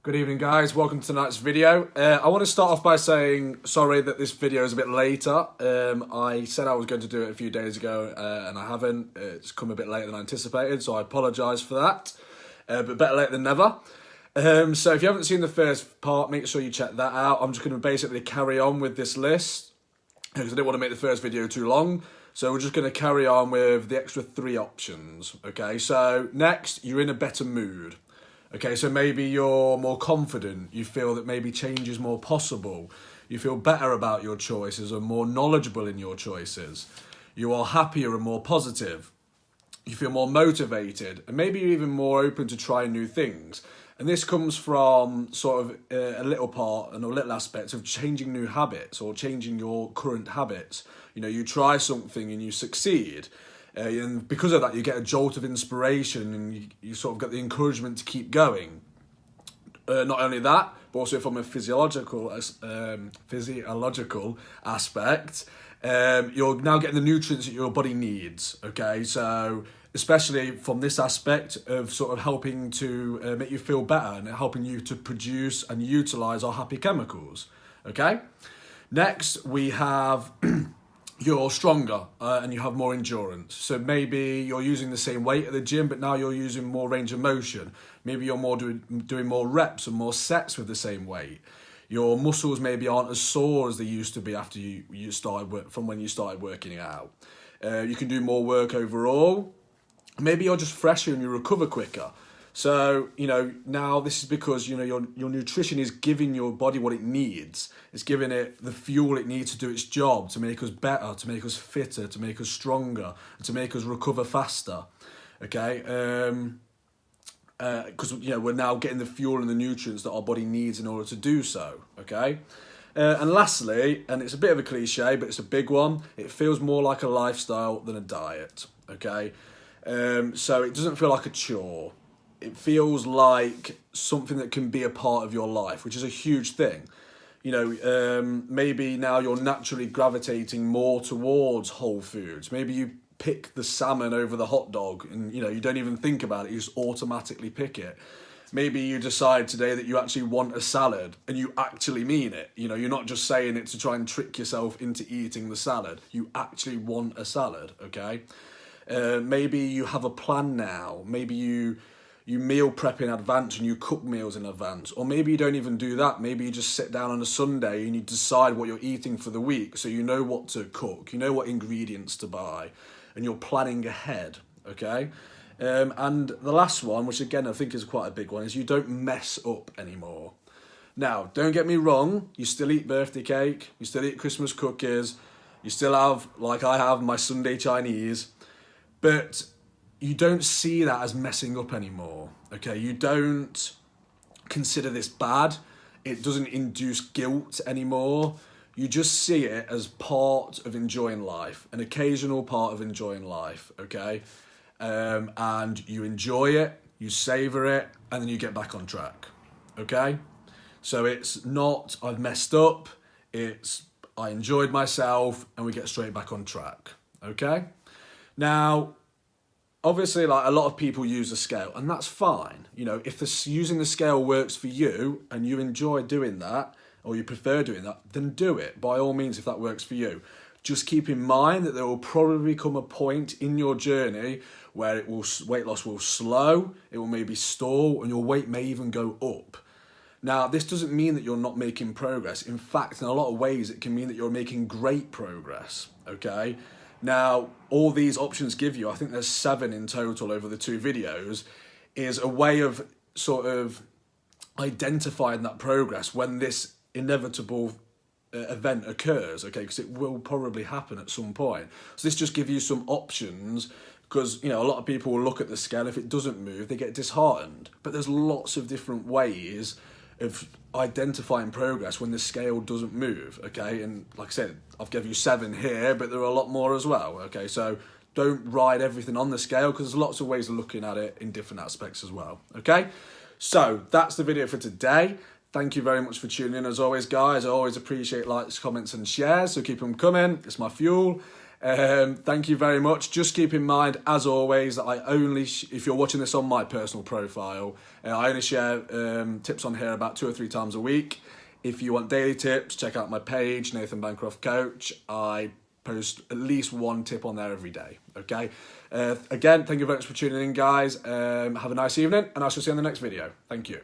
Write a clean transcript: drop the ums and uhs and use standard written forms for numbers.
Good evening, guys. Welcome to tonight's video. I want to start off by saying sorry that this video is a bit later. I said I was going to do it a few days ago and I haven't. It's come a bit later than I anticipated, so I apologise for that. But better late than never. So if you haven't seen the first part, make sure you check that out. I'm just going to basically carry on with this list because I didn't want to make the first video too long. So we're just going to carry on with the extra 3 options. Okay, so next, you're in a better mood. Okay, so maybe you're more confident, you feel that maybe change is more possible, you feel better about your choices or more knowledgeable in your choices, you are happier and more positive, you feel more motivated, and maybe you're even more open to trying new things. And this comes from sort of a little part and a little aspect of changing new habits or changing your current habits. You know, you try something and you succeed. And because of that, you get a jolt of inspiration and you sort of get the encouragement to keep going. Not only that, but also from a physiological aspect, you're now getting the nutrients that your body needs. Okay, so especially from this aspect of sort of helping to make you feel better and helping you to produce and utilize our happy chemicals. Okay, next we have. You're stronger and you have more endurance. So maybe you're using the same weight at the gym, but now you're using more range of motion. Maybe you're more doing more reps and more sets with the same weight. Your muscles maybe aren't as sore as they used to be after you started from when you started working out. You can do more work overall. Maybe you're just fresher and you recover quicker. So, you know, now this is because, you know, your nutrition is giving your body what it needs. It's giving it the fuel it needs to do its job, to make us better, to make us fitter, to make us stronger, and to make us recover faster. Okay? Because, you know, we're now getting the fuel and the nutrients that our body needs in order to do so. Okay? And lastly, and it's a bit of a cliche, but it's a big one, it feels more like a lifestyle than a diet. Okay? So it doesn't feel like a chore. It feels like something that can be a part of your life, which is a huge thing. You know, maybe now you're naturally gravitating more towards whole foods. Maybe you pick the salmon over the hot dog and, you know, you don't even think about it. You just automatically pick it. Maybe you decide today that you actually want a salad and you actually mean it. You know, you're not just saying it to try and trick yourself into eating the salad. You actually want a salad, okay? Maybe you have a plan now. Maybe you meal prep in advance and you cook meals in advance. Or maybe you don't even do that. Maybe you just sit down on a Sunday and you decide what you're eating for the week, so you know what to cook, you know what ingredients to buy, and you're planning ahead, okay? And the last one, which again I think is quite a big one, is you don't mess up anymore. Now, don't get me wrong, you still eat birthday cake, you still eat Christmas cookies, you still have, like I have, my Sunday Chinese, but you don't see that as messing up anymore, okay? You don't consider this bad. It doesn't induce guilt anymore. You just see it as part of enjoying life, an occasional part of enjoying life, okay? And you enjoy it, you savor it, and then you get back on track, okay? So it's not, I've messed up, it's, I enjoyed myself, and we get straight back on track, okay? Now, obviously, like, a lot of people use a scale, and that's fine. You know, if using the scale works for you and you enjoy doing that, or you prefer doing that, then do it, by all means, if that works for you. Just keep in mind that there will probably come a point in your journey where weight loss will slow, it will maybe stall, and your weight may even go up. Now, this doesn't mean that you're not making progress. In fact, in a lot of ways, it can mean that you're making great progress, okay? Now, all these options give you, I think there's 7 in total over the 2 videos, is a way of sort of identifying that progress when this inevitable event occurs, okay, because it will probably happen at some point. So this just gives you some options, because, you know, a lot of people will look at the scale, if it doesn't move, they get disheartened. But there's lots of different ways of identifying progress when the scale doesn't move, okay? And like I said, I've given you 7 here, but there are a lot more as well, okay? So don't ride everything on the scale, because there's lots of ways of looking at it in different aspects as well, okay? So that's the video for today. Thank you very much for tuning in. As always, guys, I always appreciate likes, comments, and shares, so keep them coming. It's my fuel. Thank you very much. Just keep in mind, as always, that I only, if you're watching this on my personal profile, I only share tips on here about 2 or 3 times a week. If you want daily tips, check out my page, Nathan Bancroft Coach. I post at least 1 tip on there every day, okay? Again, thank you very much for tuning in, guys. Have a nice evening, and I shall see you in the next video. Thank you.